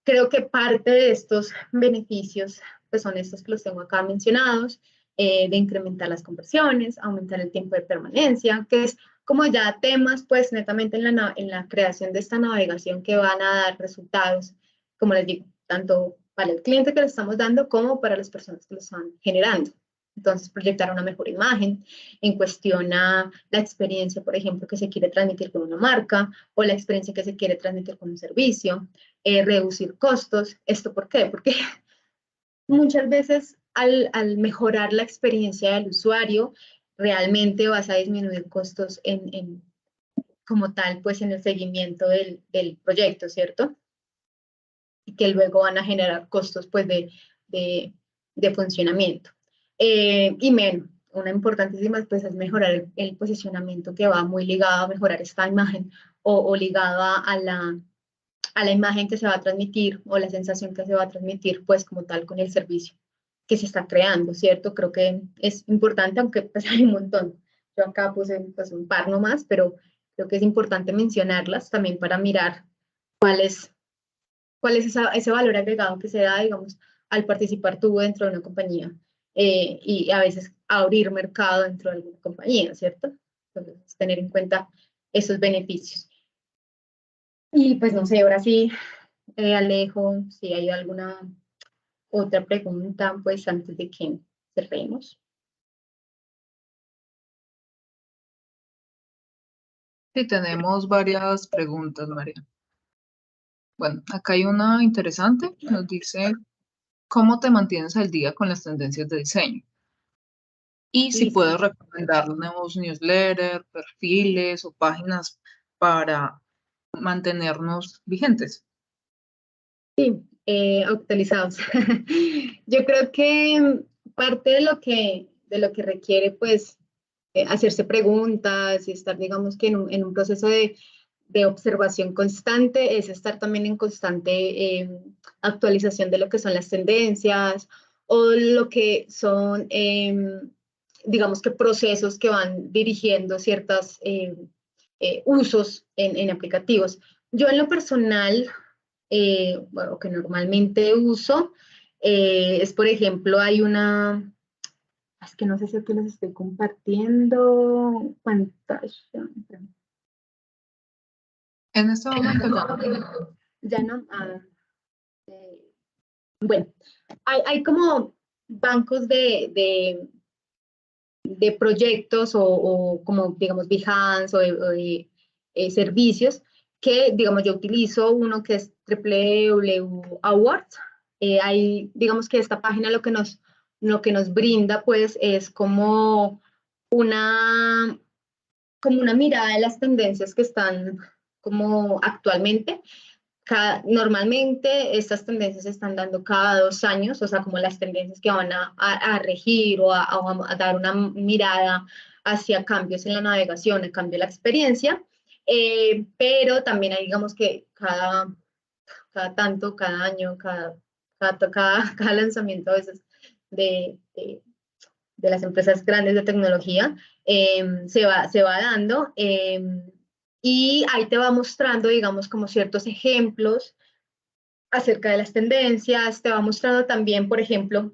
creo que parte de estos beneficios pues son estos que los tengo acá mencionados, de incrementar las conversiones, aumentar el tiempo de permanencia, que es como ya temas pues netamente en la creación de esta navegación que van a dar resultados, como les digo, tanto para el cliente que le estamos dando como para las personas que lo están generando. Entonces, proyectar una mejor imagen en cuestión a la experiencia, por ejemplo, que se quiere transmitir con una marca o la experiencia que se quiere transmitir con un servicio, reducir costos. ¿Esto por qué? Porque muchas veces al mejorar la experiencia del usuario, realmente vas a disminuir costos como tal, pues en el seguimiento del proyecto, ¿cierto? Y que luego van a generar costos, pues, de funcionamiento. Y menos, una importantísima, pues, es mejorar el posicionamiento, que va muy ligado a mejorar esta imagen o ligado a la imagen que se va a transmitir o la sensación que se va a transmitir, pues, como tal, con el servicio que se está creando, ¿cierto? Creo que es importante, aunque pues hay un montón. Yo acá puse pues, un par nomás, pero creo que es importante mencionarlas también para mirar cuál es ese valor agregado que se da, digamos, al participar tú dentro de una compañía y a veces abrir mercado dentro de alguna compañía, ¿cierto? Entonces, tener en cuenta esos beneficios. Y pues no sé, ahora sí, Alejo, si hay alguna otra pregunta, pues antes de que cerremos. Sí, tenemos varias preguntas, María. Bueno, acá hay una interesante, nos dice, ¿cómo te mantienes al día con las tendencias de diseño? Y si Listo. puedes recomendar nuevos newsletters, perfiles o páginas para mantenernos vigentes. Sí, actualizados. Yo creo que parte de lo que requiere, pues, hacerse preguntas y estar, digamos que en un proceso de observación constante, es estar también en constante actualización de lo que son las tendencias o lo que son, digamos que procesos que van dirigiendo ciertos usos en aplicativos. Yo en lo personal, bueno, que normalmente uso, es, por ejemplo, hay una, es que no sé si aquí les estoy compartiendo pantalla. En este momento ya no. Ya no. Bueno, hay como bancos de proyectos o como, digamos, Behance o servicios que, digamos, yo utilizo uno que es WW Awards. Ahí, digamos que esta página lo que nos brinda, pues, es como una mirada de las tendencias que están como actualmente. Normalmente estas tendencias se están dando cada 2 años, o sea, como las tendencias que van a regir o a dar una mirada hacia cambios en la navegación, el cambio de la experiencia, pero también hay, digamos que cada tanto, cada año, cada lanzamiento a veces de las empresas grandes de tecnología, se va dando y ahí te va mostrando, digamos, como ciertos ejemplos acerca de las tendencias, te va mostrando también, por ejemplo,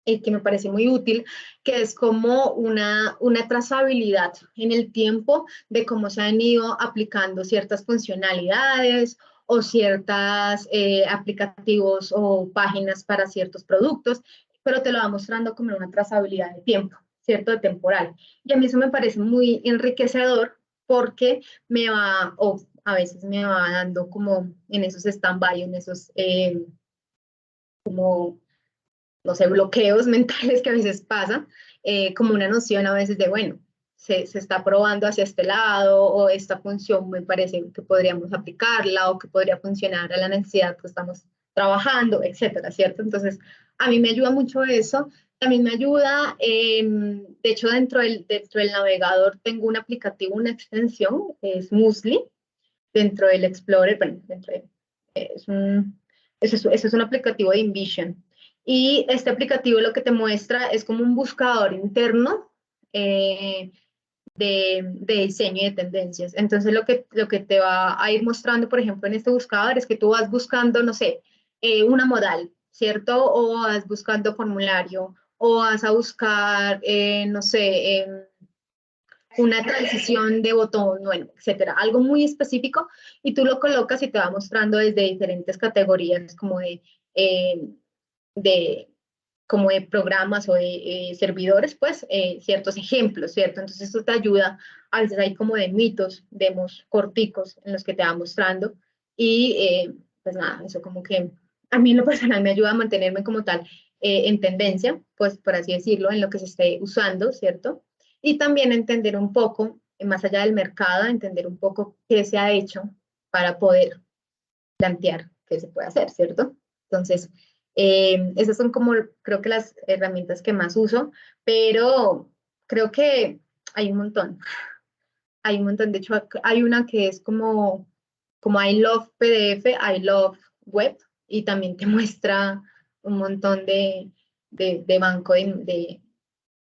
que me parece muy útil, que es como una trazabilidad en el tiempo de cómo se han ido aplicando ciertas funcionalidades o ciertos aplicativos o páginas para ciertos productos, pero te lo va mostrando como una trazabilidad de tiempo, ¿cierto? De temporal. Y a mí eso me parece muy enriquecedor porque me va, o a veces me va dando como en esos stand-by, en esos como no sé, bloqueos mentales que a veces pasan, como una noción a veces de, bueno, se está probando hacia este lado o esta función me parece que podríamos aplicarla o que podría funcionar a la necesidad que estamos trabajando, etcétera, ¿cierto? Entonces, a mí me ayuda mucho eso. También me ayuda, de hecho, dentro del navegador tengo un aplicativo, una extensión, es Musli, dentro del Explorer, bueno, eso es un aplicativo de InVision. Y este aplicativo lo que te muestra es como un buscador interno de diseño y de tendencias. Entonces lo que te va a ir mostrando, por ejemplo, en este buscador es que tú vas buscando, no sé, una modal, ¿cierto? O vas buscando formulario, o vas a buscar, no sé, una transición de botón, bueno, etcétera, algo muy específico, y tú lo colocas y te va mostrando desde diferentes categorías como de como de programas o de servidores, pues ciertos ejemplos, ¿cierto? Entonces esto te ayuda, a veces hay como de mitos, demos corticos en los que te va mostrando y pues nada, eso como que a mí en lo personal me ayuda a mantenerme como tal en tendencia, pues por así decirlo, en lo que se esté usando, ¿cierto? Y también entender un poco, más allá del mercado, entender un poco qué se ha hecho para poder plantear qué se puede hacer, ¿cierto? Entonces, esas son como creo que las herramientas que más uso, pero creo que hay un montón. Hay un montón, de hecho hay una que es como I love PDF, I love web, y también te muestra un montón de banco de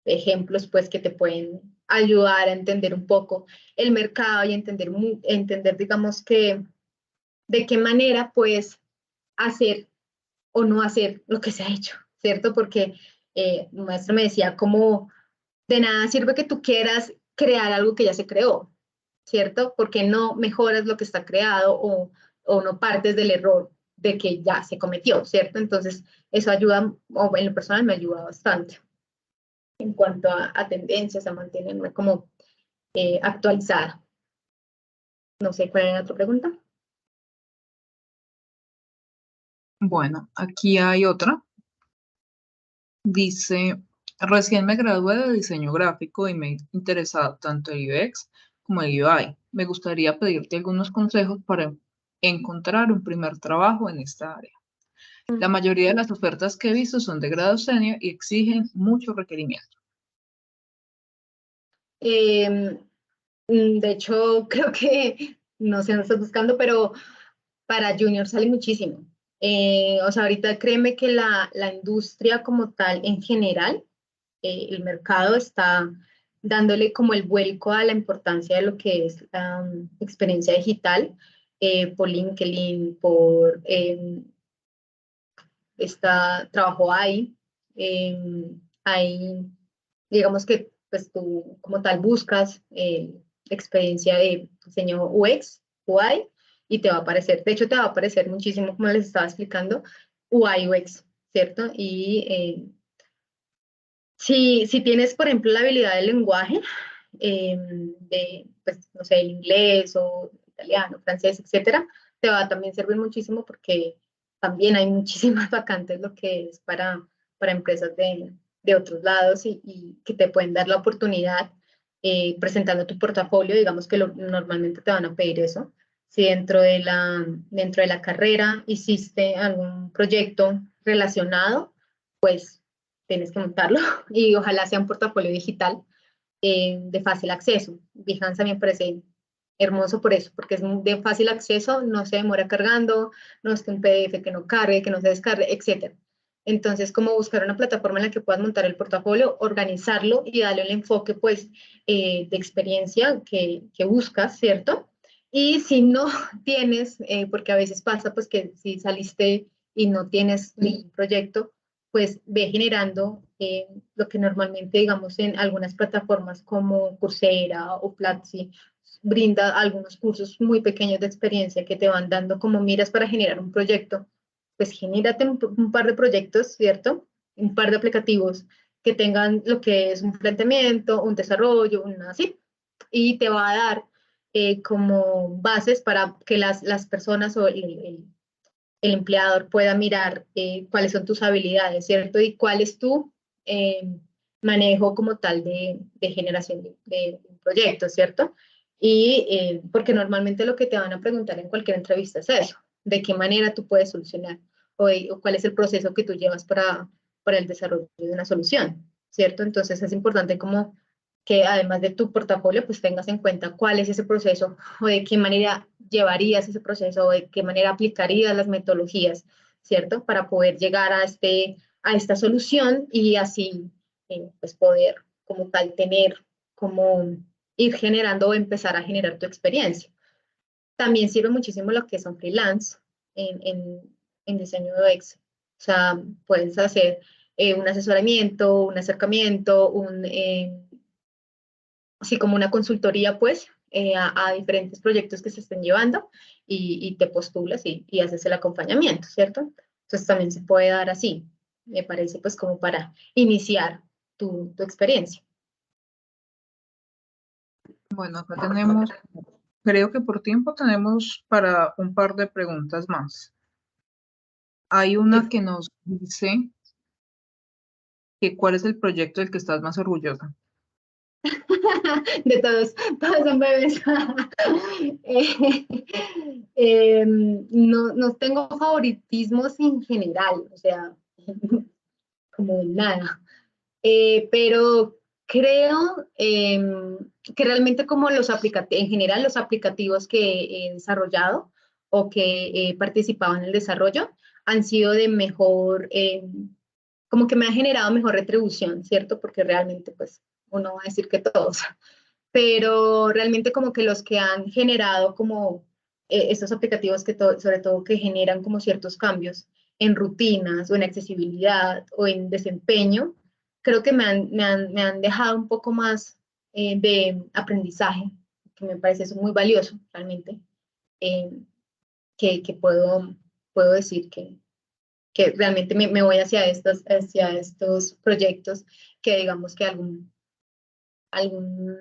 ejemplos pues que te pueden ayudar a entender un poco el mercado y entender digamos que de qué manera puedes hacer o no hacer lo que se ha hecho, ¿cierto? Porque mi maestro me decía como de nada sirve que tú quieras crear algo que ya se creó, ¿cierto? Porque no mejoras lo que está creado o no partes del error de que ya se cometió, ¿cierto? Entonces, eso ayuda, o en lo personal me ayuda bastante en cuanto a tendencias, a mantenerme como actualizada. No sé, ¿cuál era la otra pregunta? Bueno, aquí hay otra. Dice, recién me gradué de diseño gráfico y me he interesado tanto el UX como el UI. Me gustaría pedirte algunos consejos para encontrar un primer trabajo en esta área. La mayoría de las ofertas que he visto son de grado senior y exigen mucho requerimiento. De hecho, creo que, no sé, no estás buscando, pero para junior sale muchísimo. O sea, ahorita créeme que la industria como tal en general, el mercado está dándole como el vuelco a la importancia de lo que es la experiencia digital por LinkedIn, por trabajo ahí, digamos que pues tú como tal buscas experiencia de diseño UX, UI, y te va a aparecer, de hecho te va a aparecer muchísimo, como les estaba explicando, UI, UX, ¿cierto? Y si tienes, por ejemplo, la habilidad del lenguaje, de, pues, no sé, el inglés o italiano, francés, etcétera, te va a también servir muchísimo porque también hay muchísimas vacantes lo que es para empresas de otros lados y que te pueden dar la oportunidad presentando tu portafolio, digamos que normalmente te van a pedir eso. Si dentro de la carrera hiciste algún proyecto relacionado, pues tienes que montarlo y ojalá sea un portafolio digital de fácil acceso. Behance también parece hermoso por eso, porque es de fácil acceso, no se demora cargando, no es que un PDF que no cargue, que no se descargue, etc. Entonces, como buscar una plataforma en la que puedas montar el portafolio, organizarlo y darle el enfoque, pues, de experiencia que buscas, ¿cierto? Y si no tienes, porque a veces pasa, pues, que si saliste y no tienes ningún proyecto, pues ve generando lo que normalmente, digamos, en algunas plataformas como Coursera o Platzi, brinda algunos cursos muy pequeños de experiencia que te van dando como miras para generar un proyecto. Pues genérate un par de proyectos, ¿cierto? Un par de aplicativos que tengan lo que es un planteamiento, un desarrollo, así, y te va a dar como bases para que las personas o el empleador pueda mirar cuáles son tus habilidades, ¿cierto? Y cuál es tu manejo como tal de generación de proyectos, ¿cierto? Y porque normalmente lo que te van a preguntar en cualquier entrevista es eso, de qué manera tú puedes solucionar o cuál es el proceso que tú llevas para el desarrollo de una solución, ¿cierto? Entonces es importante como que además de tu portafolio, pues tengas en cuenta cuál es ese proceso o de qué manera llevarías ese proceso o de qué manera aplicarías las metodologías, ¿cierto? Para poder llegar a esta solución y así pues poder como tal tener, como ir generando o empezar a generar tu experiencia. También sirve muchísimo lo que son freelance en diseño de UX. O sea, puedes hacer un asesoramiento, un acercamiento, así como una consultoría, pues, a diferentes proyectos que se estén llevando y te postulas y haces el acompañamiento, ¿cierto? Entonces también se puede dar así. me parece pues como para iniciar tu experiencia. Bueno, acá tenemos, creo que por tiempo tenemos para un par de preguntas más. Hay una que nos dice que ¿cuál es el proyecto del que estás más orgullosa? De todos son bebés. No tengo favoritismos en general, o sea, como nada. Pero creo que realmente como en general los aplicativos que he desarrollado o que he participado en el desarrollo han sido de mejor, como que me ha generado mejor retribución, ¿cierto? Porque realmente pues uno va a decir que todos, pero realmente como que los que han generado como estos aplicativos que sobre todo que generan como ciertos cambios en rutinas o en accesibilidad o en desempeño, creo que me han dejado un poco más de aprendizaje, que me parece eso muy valioso realmente, eh, que puedo decir que realmente me voy hacia estos proyectos que digamos que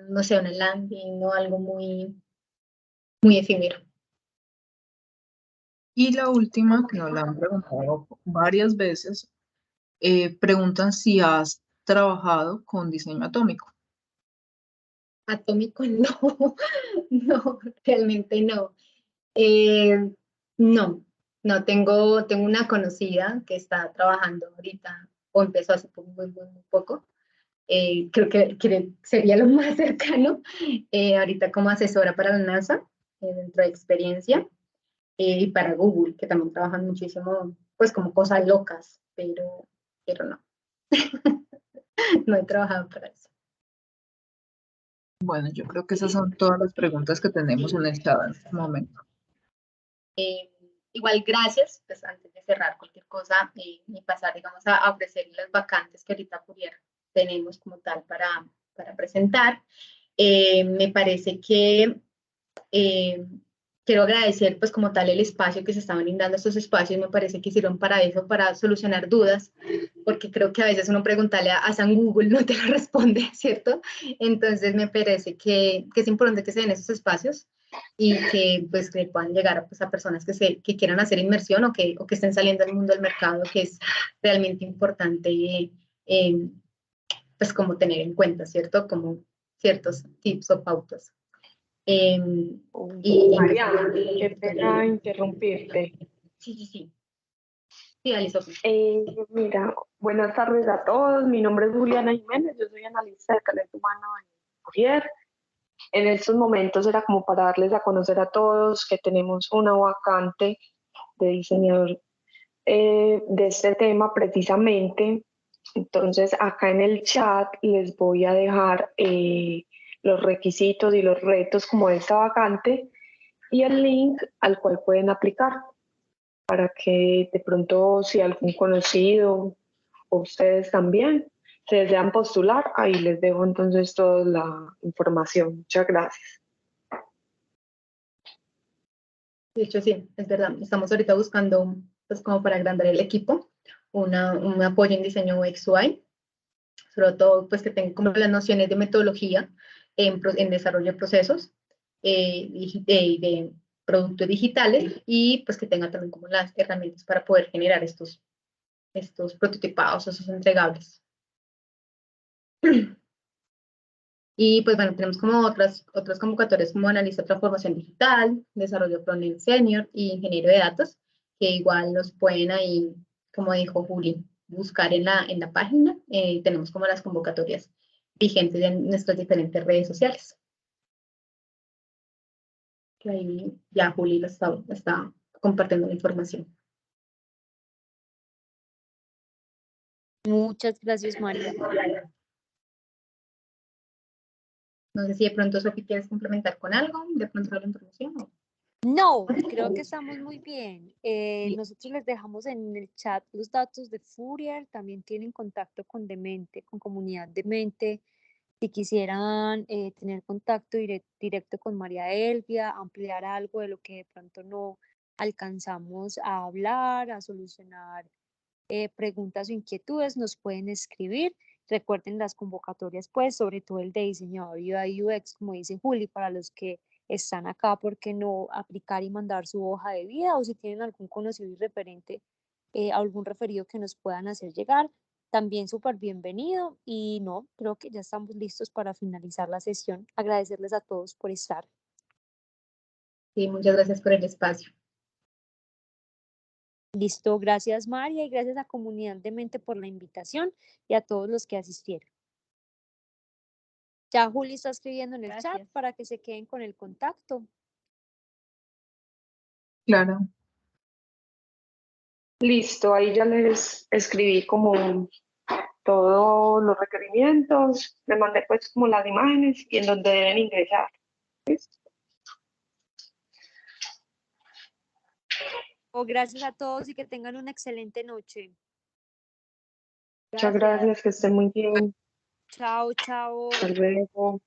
no sé, una landing o algo muy, muy efímero. Y la última, que nos la han preguntado varias veces, preguntan si has trabajado con diseño atómico. Atómico, no, no, realmente no. Eh, no, no, tengo una conocida que está trabajando ahorita, o empezó hace muy poco. Creo que sería lo más cercano, ahorita como asesora para la NASA, dentro de experiencia, y para Google, que también trabajan muchísimo, pues como cosas locas, pero no, no he trabajado para eso. Bueno, yo creo que esas son todas las preguntas que tenemos en el chat en este momento. Igual, gracias, pues antes de cerrar cualquier cosa y pasar, digamos, a ofrecer las vacantes que ahorita Fourier tenemos como tal para presentar. Me parece que quiero agradecer pues como tal el espacio que se estaban brindando, estos espacios me parece que sirven para eso, para solucionar dudas, porque creo que a veces uno preguntarle a San Google no te lo responde, ¿cierto? Entonces me parece que es importante que se den esos espacios y que pues que puedan llegar pues, a personas que quieran hacer inmersión o que estén saliendo al mundo del mercado, que es realmente importante pues como tener en cuenta, ¿cierto? Como ciertos tips o pautas. Mariana, qué pena interrumpirte. Sí. Sí, dale, Sofía. Mira, buenas tardes a todos. Mi nombre es Juliana Jiménez, yo soy analista de talento humano en Fourier. En estos momentos era como para darles a conocer a todos que tenemos una vacante de diseñador de este tema precisamente. Entonces, acá en el chat les voy a dejar los requisitos y los retos como de esta vacante y el link al cual pueden aplicar para que de pronto si algún conocido o ustedes también se desean postular, ahí les dejo entonces toda la información. Muchas gracias. De hecho, sí, es verdad. Estamos ahorita buscando, pues, como para agrandar el equipo, un apoyo en diseño UX UI, sobre todo, pues, que tenga como las nociones de metodología en desarrollo de procesos de productos digitales y, pues, que tenga también como las herramientas para poder generar estos prototipados, esos entregables. Y pues bueno, tenemos como otras convocatorias como analista de transformación digital, desarrollo frontend senior y ingeniero de datos, que igual los pueden ahí, como dijo Juli, buscar en la página. Tenemos como las convocatorias vigentes en nuestras diferentes redes sociales. Que ahí ya Juli está compartiendo la información. Muchas gracias, María. No sé si de pronto, Sofi, quieres complementar con algo, de pronto la información. No, creo que estamos muy bien. Nosotros les dejamos en el chat los datos de Fourier, también tienen contacto con Demente, con Comunidad Demente. Si quisieran tener contacto directo con María Elvia, ampliar algo de lo que de pronto no alcanzamos a hablar, a solucionar preguntas o inquietudes, nos pueden escribir. Recuerden las convocatorias, pues, sobre todo el de diseñador UI UX, como dice Juli, para los que están acá, ¿por qué no aplicar y mandar su hoja de vida? O si tienen algún conocido y referente, algún referido que nos puedan hacer llegar, también súper bienvenido. Y no, creo que ya estamos listos para finalizar la sesión. Agradecerles a todos por estar. Sí, muchas gracias por el espacio. Listo, gracias María y gracias a Comunidad de Mente por la invitación y a todos los que asistieron. Ya Juli está escribiendo en el chat para que se queden con el contacto. Claro. Listo, ahí ya les escribí como todos los requerimientos, les mandé pues como las imágenes y en donde deben ingresar. ¿Listo? Gracias a todos y que tengan una excelente noche. Muchas gracias, que estén muy bien. Chao, chao. Hasta luego.